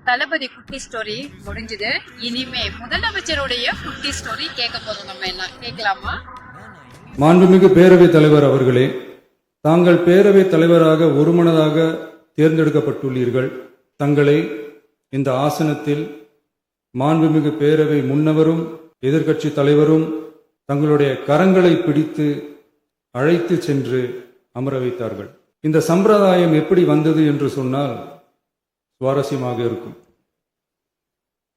தளபதி குட்டி ஸ்டோரி முடிஞ்சது. இனிமே முதலமைச்சருடைய குட்டி ஸ்டோரி கேட்க போறோம். நம்ம என்ன கேட்கலாமா? மாண்புமிகு பேரவைத் தலைவர் அவர்களே, தாங்கள் பேரவைத் தலைவராக ஒருமனதாக தேர்ந்தெடுக்கப்பட்டுள்ளீர்கள். தங்களை இந்த ஆசனத்தில் மாண்புமிகு பேரவை முன்னவரும் எதிர்க்கட்சி தலைவரும் தங்களுடைய கரங்களை பிடித்து அழைத்து சென்று அமர வைத்தார்கள். இந்த சம்பிரதாயம் எப்படி வந்தது என்று சொன்னால் சுவாரஸ்யமாக இருக்கும்.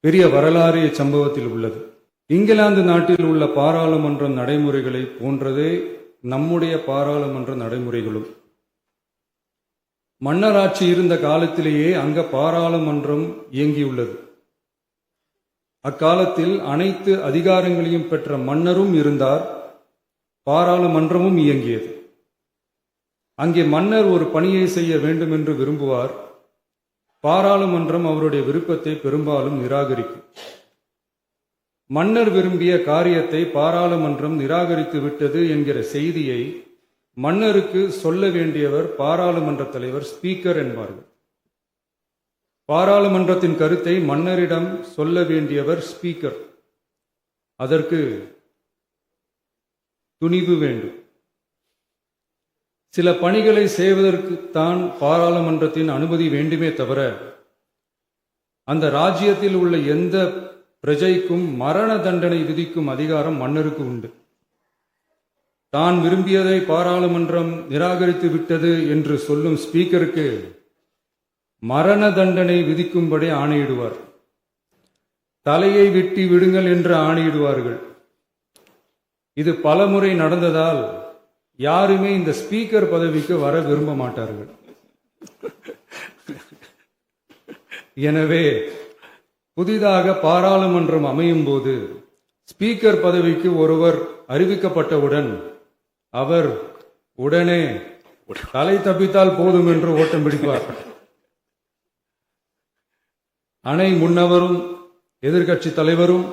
பெரிய வரலாறு சம்பவத்தில் உள்ளது. இங்கிலாந்து நாட்டில் உள்ள பாராளுமன்ற நடைமுறைகளை போன்றதே நம்முடைய பாராளுமன்ற நடைமுறைகளும். மன்னராட்சி இருந்த காலத்திலேயே அங்க பாராளுமன்றம் இயங்கியுள்ளது. அக்காலத்தில் அனைத்து அதிகாரங்களையும் பெற்ற மன்னரும் இருந்தார், பாராளுமன்றமும் இயங்கியது. அங்கே மன்னர் ஒரு பணியை செய்ய வேண்டும் என்று விரும்புவார். பாராளுமன்றம் அவருடைய விருப்பத்தை பெரும்பாலும் நிராகரிக்கும். மன்னர் விரும்பிய காரியத்தை பாராளுமன்றம் நிராகரித்து விட்டது என்கிற செய்தியை மன்னருக்கு சொல்ல வேண்டியவர் பாராளுமன்ற தலைவர், ஸ்பீக்கர் என்பார்கள். பாராளுமன்றத்தின் கருத்தை மன்னரிடம் சொல்ல வேண்டியவர் ஸ்பீக்கர். அதற்கு துணிவு வேண்டும். சில பணிகளை செய்வதற்குத்தான் பாராளுமன்றத்தின் அனுமதி வேண்டுமே தவிர அந்த ராஜ்யத்தில் உள்ள எந்த பிரஜைக்கும் மரண தண்டனை விதிக்கும் அதிகாரம் மன்னருக்கு உண்டு. தான் விரும்பியதை பாராளுமன்றம் நிராகரித்து விட்டது என்று சொல்லும் ஸ்பீக்கருக்கு மரண தண்டனை விதிக்கும்படி ஆணையிடுவார். தலையை வெட்டி விடுங்கள் என்று ஆணையிடுவார்கள். இது பலமுறை நடந்ததால் யாருமே இந்த ஸ்பீக்கர் பதவிக்கு வர விரும்ப மாட்டார்கள். எனவே புதிதாக பாராளுமன்றம் அமையும் போது ஸ்பீக்கர் பதவிக்கு ஒருவர் அறிவிக்கப்பட்டவுடன் அவர் உடனே தலை தப்பித்தால் போதும் என்று ஓட்டம் பிடிப்பார். அணை முன்னவரும் எதிர்க்கட்சி தலைவரும்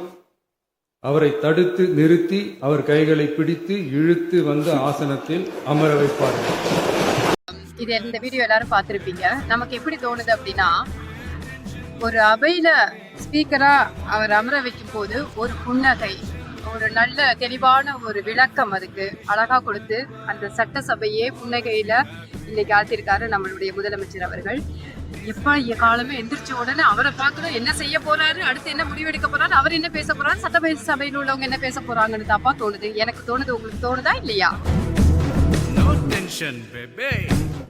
அவரை தடுத்து நிறுத்தி அவர் கைகளை பிடித்து இழுத்து வந்து ஆசனத்தில் அமர வைப்பார்கள். இது இந்த வீடியோ எல்லாரும் பார்த்திருப்பீங்க. நமக்கு எப்படி தோணுது அப்படின்னா, ஒரு அவையில ஸ்பீக்கரா அவர் அமர வைக்கும் போது ஒரு புன்னகை, ஒரு நல்ல தெளிவான ஒரு விளக்கம் அதுக்கு அழகா கொடுத்து அந்த சட்டசபையே புன்னகையில இன்னைக்கு ஆத்திருக்காரு நம்மளுடைய முதலமைச்சர் அவர்கள். எப்ப காலமே எந்திரிச்ச உடனே அவரை பார்க்கணும், என்ன செய்ய போறாரு, அடுத்து என்ன முடிவெடுக்க போறாரு, அவர் என்ன பேச போறாரு, சட்டசபையில் உள்ளவங்க என்ன பேச போறாங்கன்னு தாப்பா தோணுது. எனக்கு தோணுது. உங்களுக்கு தோணுதா இல்லையா? No tension, baby.